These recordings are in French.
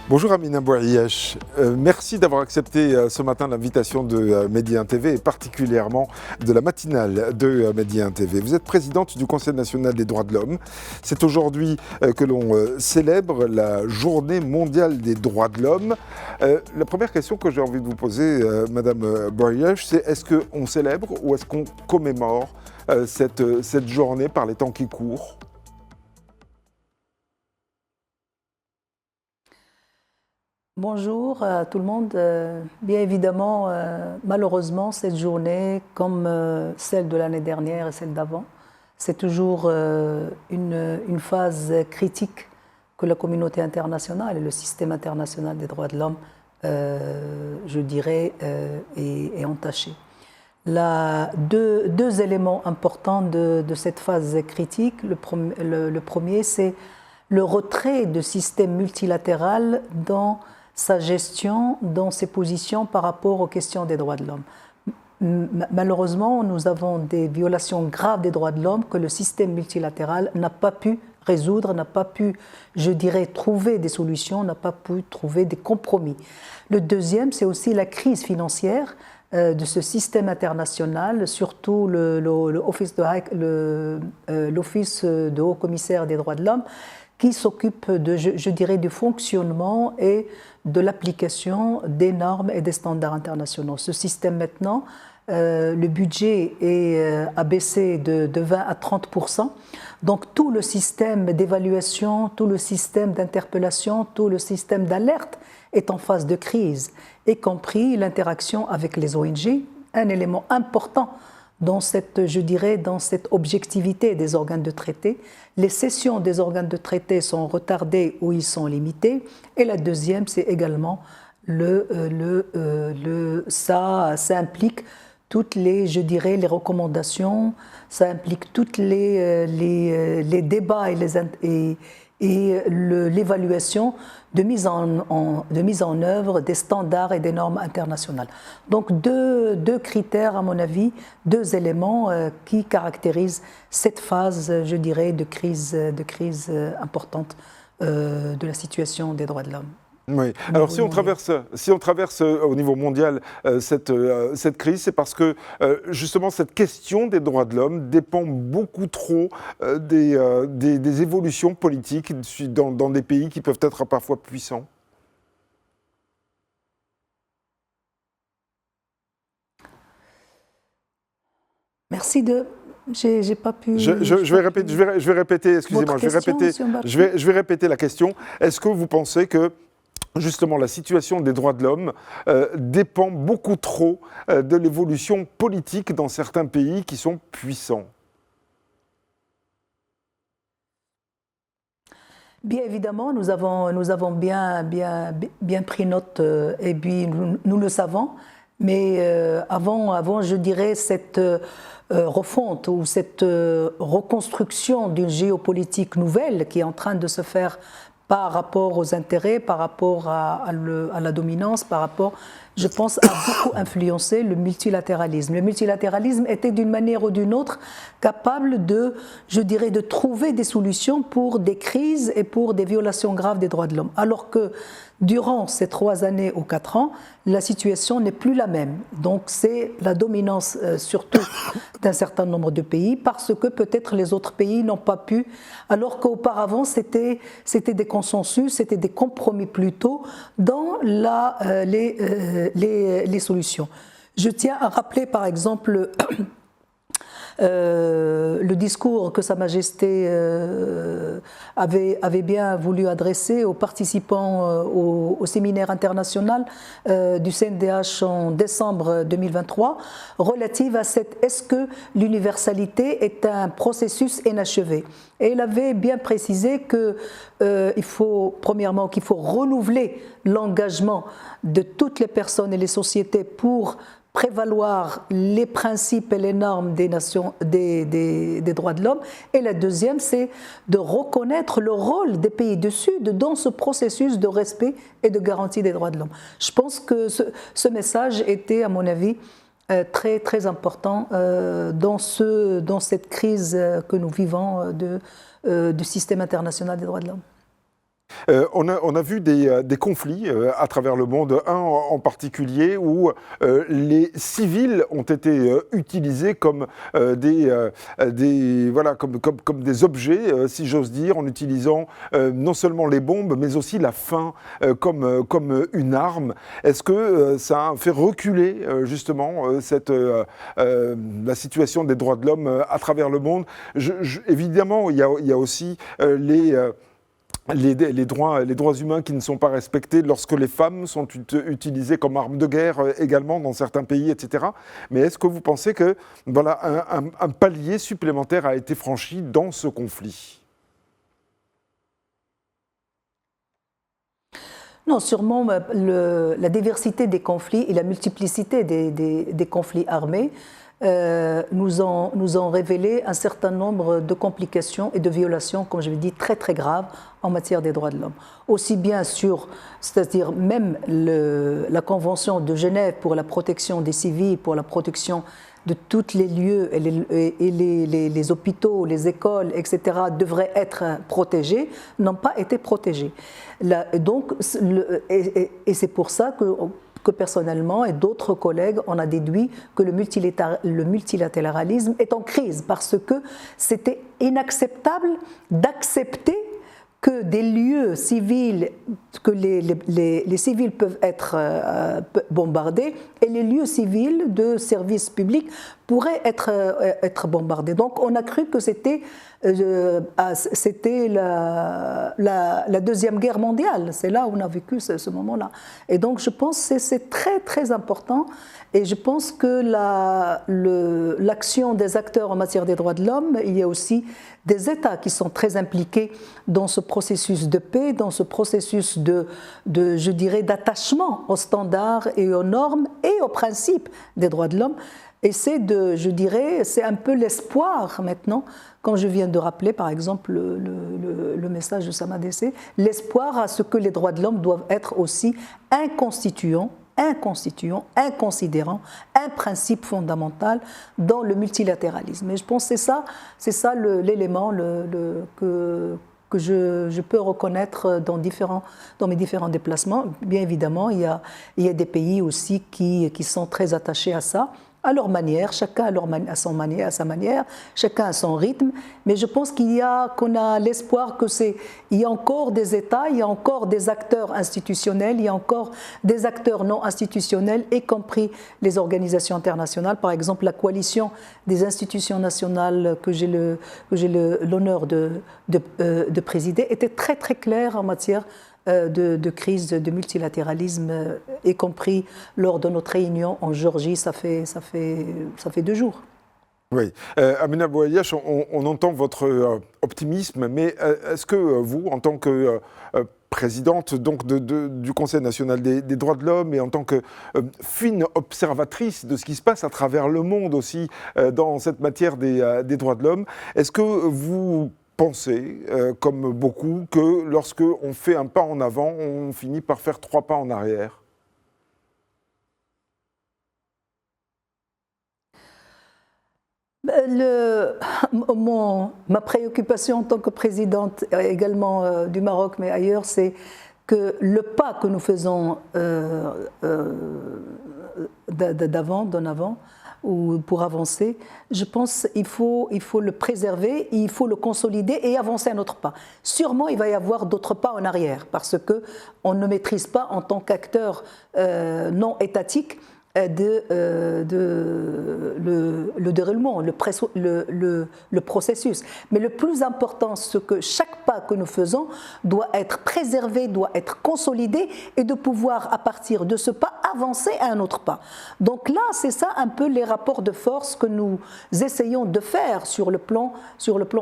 Bonjour Amina Bouaïech, merci d'avoir accepté ce matin l'invitation de Medi 1 TV et particulièrement de la matinale de Medi 1 TV. Vous êtes présidente du Conseil national des droits de l'homme. C'est aujourd'hui que l'on célèbre la journée mondiale des droits de l'homme. La première question que j'ai envie de vous poser, Madame Bouaïech, c'est est-ce qu'on célèbre ou est-ce qu'on commémore cette journée par les temps qui courent ? Bonjour à tout le monde. Bien évidemment, malheureusement, cette journée, comme celle de l'année dernière et celle d'avant, c'est toujours une phase critique que la communauté internationale et le système international des droits de l'homme, je dirais, est entaché. Deux éléments importants de cette phase critique. Le premier, c'est le retrait de système multilatéral dans sa gestion, dans ses positions par rapport aux questions des droits de l'homme. Malheureusement, nous avons des violations graves des droits de l'homme que le système multilatéral n'a pas pu résoudre, n'a pas pu, je dirais, trouver des solutions, n'a pas pu trouver des compromis. Le deuxième, c'est aussi la crise financière de ce système international, surtout l'Office de Haut Commissaire des droits de l'homme, qui s'occupe de, je dirais, du fonctionnement et de l'application des normes et des standards internationaux. Ce système maintenant, le budget a baissé de 20 à 30%. Donc tout le système d'évaluation, tout le système d'interpellation, tout le système d'alerte est en phase de crise, y compris l'interaction avec les ONG, un élément important dans cette, je dirais, dans cette objectivité des organes de traité. Les sessions des organes de traité sont retardées ou ils sont limités. Et la deuxième, c'est également ça implique toutes les, je dirais, les recommandations, ça implique toutes les débats et l'évaluation de mise en œuvre des standards et des normes internationales. Donc deux critères, à mon avis, deux éléments qui caractérisent cette phase, je dirais, de crise importante de la situation des droits de l'homme. Oui. Alors si on traverse au niveau mondial cette crise, c'est parce que justement cette question des droits de l'homme dépend beaucoup trop des évolutions politiques dans des pays qui peuvent être parfois puissants. Merci de... J'ai pas pu... Je vais répéter, excusez-moi, je vais répéter la question. Est-ce que vous pensez que justement, la situation des droits de l'homme dépend beaucoup trop de l'évolution politique dans certains pays qui sont puissants? Bien évidemment, nous avons bien pris note et puis nous le savons, mais avant, je dirais, cette refonte ou cette reconstruction d'une géopolitique nouvelle qui est en train de se faire par rapport aux intérêts, par rapport à la dominance, par rapport, je pense, a beaucoup influencé le multilatéralisme. Le multilatéralisme était d'une manière ou d'une autre capable de, je dirais, de trouver des solutions pour des crises et pour des violations graves des droits de l'homme. Alors que durant ces 3 années ou 4 ans, la situation n'est plus la même. Donc c'est la dominance surtout d'un certain nombre de pays parce que peut-être les autres pays n'ont pas pu, alors qu'auparavant c'était des consensus, c'était des compromis plutôt dans les solutions. Je tiens à rappeler par exemple le discours que Sa Majesté avait bien voulu adresser aux participants au séminaire international du CNDH en décembre 2023 relative à est-ce que l'universalité est un processus inachevé. Et il avait bien précisé qu'il faut, premièrement, qu'il faut renouveler l'engagement de toutes les personnes et les sociétés pour prévaloir les principes et les normes des droits de l'homme. Et la deuxième, c'est de reconnaître le rôle des pays du Sud dans ce processus de respect et de garantie des droits de l'homme. Je pense que ce message était, à mon avis, très, très important dans cette crise que nous vivons du système international des droits de l'homme. On a vu des conflits à travers le monde, un en particulier où les civils ont été utilisés comme comme des objets, si j'ose dire, en utilisant non seulement les bombes, mais aussi la faim comme une arme. Est-ce que ça a fait reculer justement la situation des droits de l'homme à travers le monde? Évidemment, il y a aussi les droits humains qui ne sont pas respectés lorsque les femmes sont utilisées comme armes de guerre également dans certains pays, etc. Mais est-ce que vous pensez que voilà, un palier supplémentaire a été franchi dans ce conflit? Non, sûrement la diversité des conflits et la multiplicité des conflits armés nous ont révélé un certain nombre de complications et de violations, comme je l'ai dit, très très graves en matière des droits de l'homme. Aussi bien c'est-à-dire même la Convention de Genève pour la protection des civils, pour la protection de tous les lieux et les hôpitaux, les écoles, etc., devraient être protégés, n'ont pas été protégés. Et c'est pour ça que personnellement et d'autres collègues, on a déduit que le multilatéralisme est en crise parce que c'était inacceptable d'accepter que des lieux civils, que les civils peuvent être bombardés et les lieux civils de services publics pourraient être bombardés. Donc on a cru que c'était la Deuxième Guerre mondiale. C'est là où on a vécu ce moment-là. Et donc je pense que c'est très très important. Et je pense que l'action des acteurs en matière des droits de l'homme, il y a aussi des États qui sont très impliqués dans ce processus de paix, dans ce processus je dirais, d'attachement aux standards et aux normes et aux principes des droits de l'homme. Et je dirais, c'est un peu l'espoir maintenant, quand je viens de rappeler par exemple le message de Samadé, l'espoir à ce que les droits de l'homme doivent être aussi un constituant, un considérant, un principe fondamental dans le multilatéralisme. Et je pense que c'est ça l'élément que je peux reconnaître dans mes différents déplacements. Bien évidemment, il y a des pays aussi qui sont très attachés à ça, à leur manière, chacun à sa manière, chacun à son rythme. Mais je pense qu'on a l'espoir il y a encore des États, il y a encore des acteurs institutionnels, il y a encore des acteurs non institutionnels, y compris les organisations internationales. Par exemple, la coalition des institutions nationales que j'ai l'honneur de présider était très très claire en matière de crise de multilatéralisme, y compris lors de notre réunion en Géorgie, ça fait 2 jours. Oui. Amina Bouayache, on entend votre optimisme, mais est-ce que vous, en tant que présidente donc, du Conseil national des droits de l'homme et en tant que fine observatrice de ce qui se passe à travers le monde aussi dans cette matière des droits de l'homme, est-ce que vous pensez, comme beaucoup, que lorsque on fait un pas en avant, on finit par faire 3 pas en arrière? Ma préoccupation en tant que présidente également du Maroc, mais ailleurs, c'est que le pas que nous faisons d'en avant, ou pour avancer, je pense qu'il faut le préserver, il faut le consolider et avancer un autre pas. Sûrement, il va y avoir d'autres pas en arrière, parce qu'on ne maîtrise pas en tant qu'acteur non étatique le déroulement, le processus. Mais le plus important, c'est que chaque pas que nous faisons doit être préservé, doit être consolidé et de pouvoir, à partir de ce pas, avancer à un autre pas. Donc là, c'est ça un peu les rapports de force que nous essayons de faire sur le plan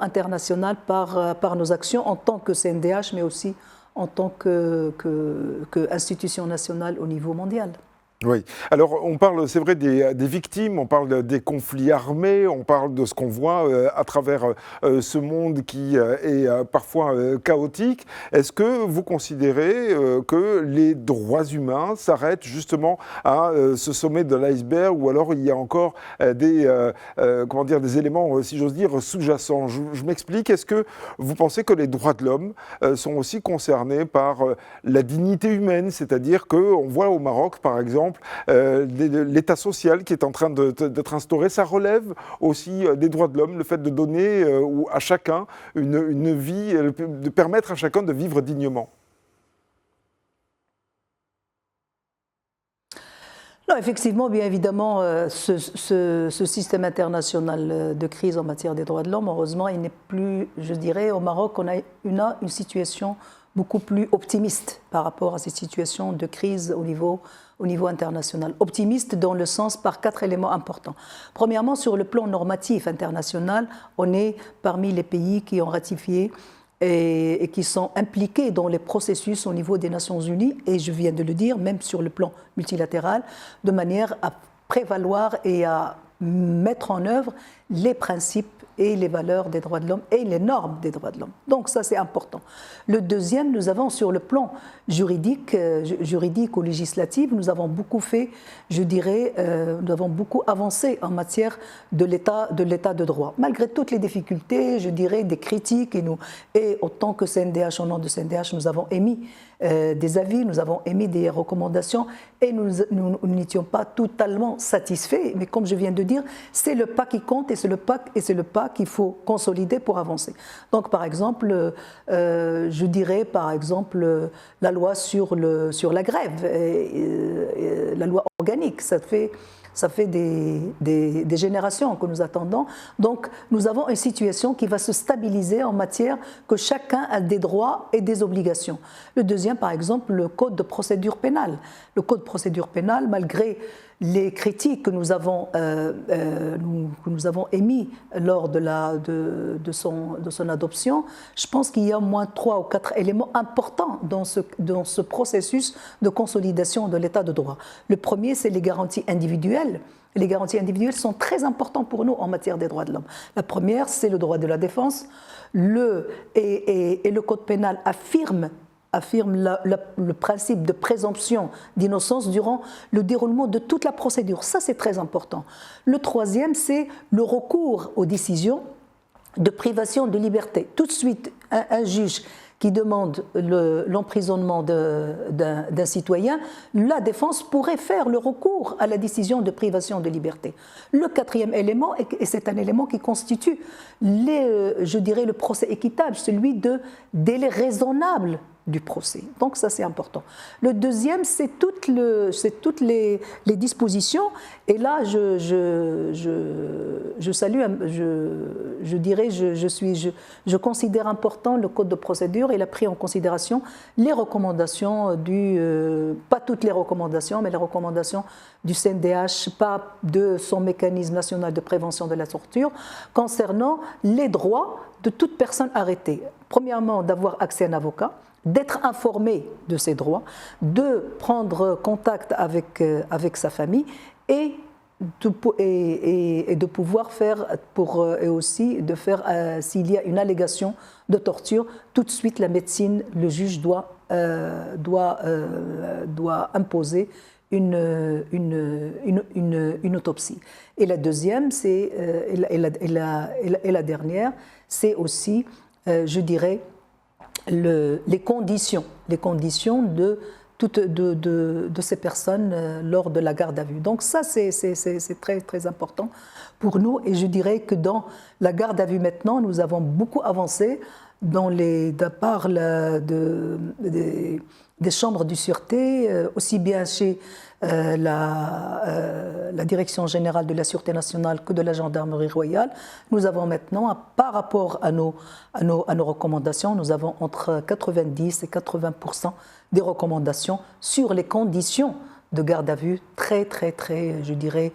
international par nos actions en tant que CNDH, mais aussi en tant qu'institution nationale au niveau mondial. Oui. Alors, on parle, c'est vrai, des victimes, on parle des conflits armés, on parle de ce qu'on voit à travers ce monde qui est parfois chaotique. Est-ce que vous considérez que les droits humains s'arrêtent justement à ce sommet de l'iceberg, ou alors il y a encore des éléments, si j'ose dire, sous-jacents? Je m'explique. Est-ce que vous pensez que les droits de l'homme sont aussi concernés par la dignité humaine, c'est-à-dire qu'on voit au Maroc, par exemple, l'état social qui est en train d'être instauré, ça relève aussi des droits de l'homme, le fait de donner à chacun une vie, de permettre à chacun de vivre dignement. Non, effectivement, bien évidemment, ce système international de crise en matière des droits de l'homme, heureusement, il n'est plus, je dirais, au Maroc, on a une situation beaucoup plus optimiste par rapport à ces situations de crise au niveau international. Optimiste dans le sens par 4 éléments importants. Premièrement, sur le plan normatif international, on est parmi les pays qui ont ratifié et qui sont impliqués dans les processus au niveau des Nations Unies, et je viens de le dire, même sur le plan multilatéral, de manière à prévaloir et à mettre en œuvre les principes et les valeurs des droits de l'homme et les normes des droits de l'homme. Donc ça, c'est important. Le deuxième, nous avons sur le plan juridique ou législatif, nous avons beaucoup fait, je dirais, nous avons beaucoup avancé en matière de l'état de droit. Malgré toutes les difficultés, je dirais, des critiques, et autant que CNDH, au nom de CNDH, nous avons émis des avis, nous avons émis des recommandations, et nous n'étions pas totalement satisfaits. Mais comme je viens de dire, c'est le pas qui compte, et c'est le pas qu'il faut consolider pour avancer. Donc, par exemple, je dirais, par exemple, la loi sur la grève, la loi organique, ça fait des générations que nous attendons. Donc, nous avons une situation qui va se stabiliser en matière que chacun a des droits et des obligations. Le deuxième, par exemple, le code de procédure pénale. Le code de procédure pénale, malgré les critiques que nous avons émis lors de son adoption, je pense qu'il y a au moins 3 ou 4 éléments importants dans ce processus de consolidation de l'état de droit. Le premier, c'est les garanties individuelles. Les garanties individuelles sont très importantes pour nous en matière des droits de l'homme. La première, c'est le droit de la défense. Et le code pénal affirme le principe de présomption d'innocence durant le déroulement de toute la procédure. Ça, c'est très important. Le troisième, c'est le recours aux décisions de privation de liberté. Tout de suite, un juge qui demande l'emprisonnement d'un citoyen, la défense pourrait faire le recours à la décision de privation de liberté. Le quatrième élément, et c'est un élément qui constitue, je dirais, le procès équitable, celui de délai raisonnable du procès. Donc ça, c'est important. Le deuxième, c'est toutes les dispositions, et là je salue, je dirais, je considère important le code de procédure. Il a pris en considération les recommandations pas toutes les recommandations, mais les recommandations du CNDH, pas de son mécanisme national de prévention de la torture, concernant les droits de toute personne arrêtée. Premièrement, d'avoir accès à un avocat, d'être informé de ses droits, de prendre contact avec sa famille, et de pouvoir faire, et aussi de faire, s'il y a une allégation de torture, tout de suite la médecine, le juge doit imposer une autopsie. Et la deuxième, et la dernière, c'est aussi, je dirais, les conditions de ces personnes lors de la garde à vue. Donc ça, c'est très, très important pour nous. Et je dirais que dans la garde à vue maintenant, nous avons beaucoup avancé de par des chambres de sûreté, aussi bien chez la Direction générale de la Sûreté nationale que de la Gendarmerie royale. Nous avons maintenant, par rapport à nos recommandations, nous avons entre 90 et 80% des recommandations sur les conditions de garde à vue très, je dirais,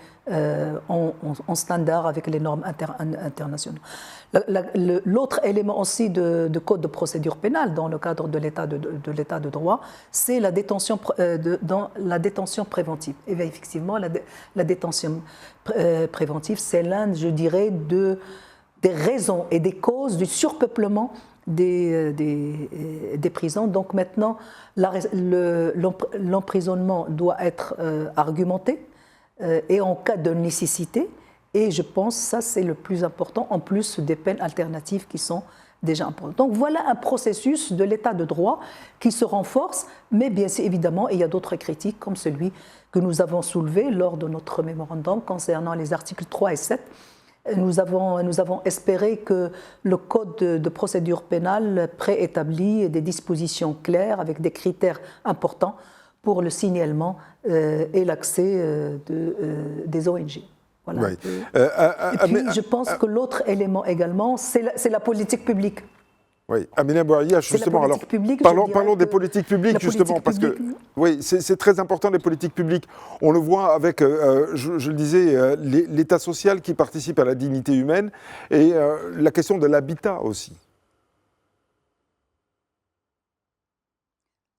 en standard avec les normes internationales. L'autre élément aussi de code de procédure pénale dans le cadre de l'état de droit, c'est la détention préventive. Et bien, effectivement, la détention préventive, c'est l'un, je dirais, des raisons et des causes du surpeuplement des prisons. Donc maintenant, l'emprisonnement doit être argumenté et en cas de nécessité. Et je pense que ça, c'est le plus important, en plus des peines alternatives qui sont déjà importantes. Donc voilà un processus de l'état de droit qui se renforce, mais bien évidemment, il y a d'autres critiques, comme celui que nous avons soulevé lors de notre mémorandum concernant les articles 3 et 7. Nous avons espéré que le code de procédure pénale préétablit des dispositions claires avec des critères importants pour le signalement et l'accès des ONG. Voilà. Oui. Et puis, je pense que l'autre élément également, c'est la politique publique. Oui, Amina Bouaria, justement, alors parlons des politiques publiques, justement, parce que oui, c'est très important, les politiques publiques. On le voit avec, je le disais, l'État social qui participe à la dignité humaine et la question de l'habitat aussi.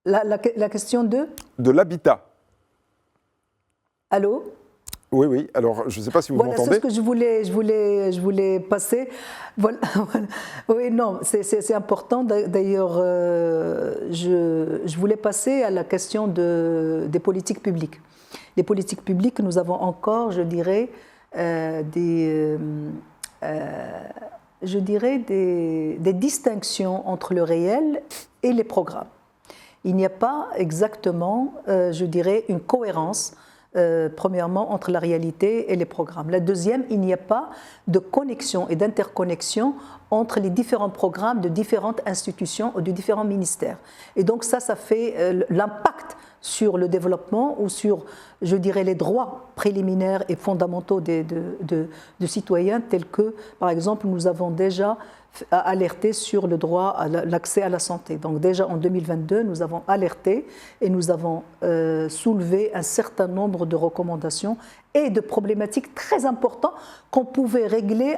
La question de l'habitat. Allô? Oui, alors je ne sais pas si vous m'entendez. Voilà, c'est ce que je voulais passer. Voilà. Oui, non, c'est important. D'ailleurs, je voulais passer à la question des politiques publiques. Les politiques publiques, nous avons encore, je dirais, des distinctions entre le réel et les programmes. Il n'y a pas exactement, je dirais, une cohérence premièrement, entre la réalité et les programmes. La deuxième, il n'y a pas de connexion et d'interconnexion entre les différents programmes de différentes institutions ou de différents ministères. Et donc ça fait l'impact sur le développement ou sur, je dirais, les droits préliminaires et fondamentaux de citoyens, tels que, par exemple, nous avons déjà alerté sur le droit à l'accès à la santé. Donc déjà en 2022, nous avons alerté et nous avons soulevé un certain nombre de recommandations et de problématiques très importantes qu'on pouvait régler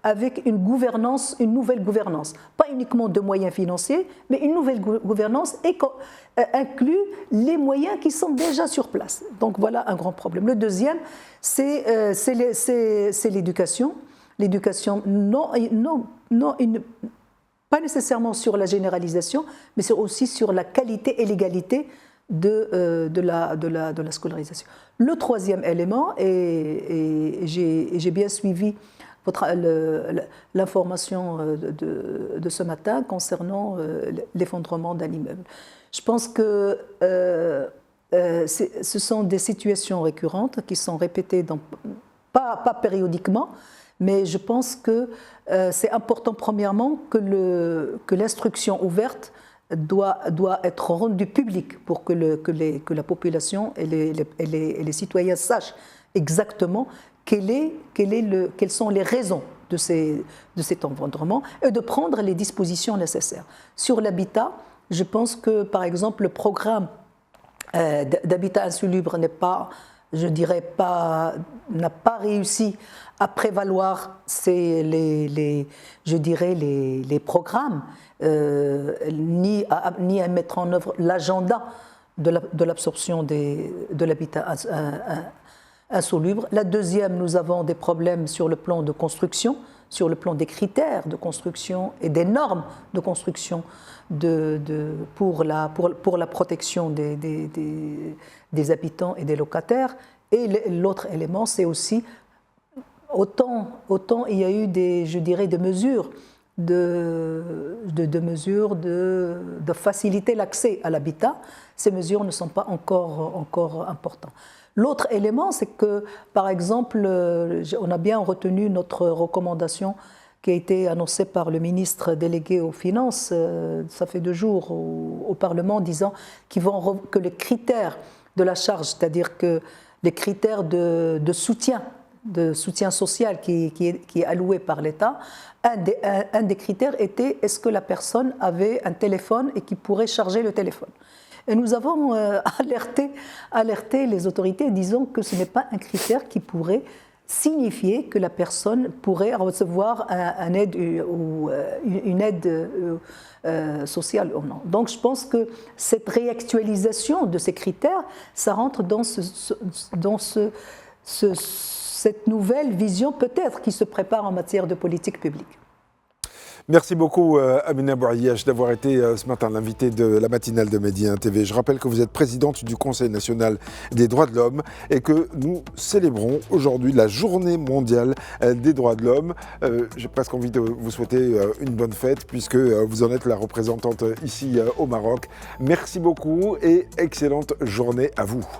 avec une nouvelle gouvernance. Pas uniquement de moyens financiers, mais une nouvelle gouvernance et inclut les moyens qui sont déjà sur place. Donc voilà un grand problème. Le deuxième, c'est l'éducation. L'éducation, pas nécessairement sur la généralisation, mais c'est aussi sur la qualité et l'égalité de la scolarisation. Le troisième élément, et j'ai bien suivi l'information de ce matin concernant l'effondrement d'un immeuble. Je pense que ce sont des situations récurrentes qui sont répétées, pas périodiquement, mais je pense que c'est important, premièrement, que l'instruction ouverte doit être rendue publique pour que la population et les citoyens sachent exactement quelles sont les raisons de cet effondrement et de prendre les dispositions nécessaires. Sur l'habitat, je pense que, par exemple, le programme d'habitat insalubre n'a pas réussi à prévaloir les programmes, ni à mettre en œuvre l'agenda de l'absorption de l'habitat insalubre. La deuxième, nous avons des problèmes sur le plan de construction, sur le plan des critères de construction et des normes de construction pour la protection des habitants et des locataires. Et l'autre élément, c'est aussi autant il y a eu des mesures de faciliter l'accès à l'habitat, ces mesures ne sont pas encore importantes. L'autre élément, c'est que, par exemple, on a bien retenu notre recommandation qui a été annoncée par le ministre délégué aux Finances, ça fait 2 jours, au Parlement, disant que les critères de la charge, c'est-à-dire que les critères de soutien social qui est alloué par l'État, un des critères était est-ce que la personne avait un téléphone et qui pourrait charger le téléphone. Et nous avons alerté les autorités disant que ce n'est pas un critère qui pourrait signifier que la personne pourrait recevoir une aide sociale ou non. Donc je pense que cette réactualisation de ces critères, ça rentre dans cette nouvelle vision peut-être qui se prépare en matière de politique publique. Merci beaucoup Amina Bouayiach d'avoir été ce matin l'invitée de la matinale de Média TV. Je rappelle que vous êtes présidente du Conseil national des droits de l'homme et que nous célébrons aujourd'hui la journée mondiale des droits de l'homme. J'ai presque envie de vous souhaiter une bonne fête puisque vous en êtes la représentante ici au Maroc. Merci beaucoup et excellente journée à vous.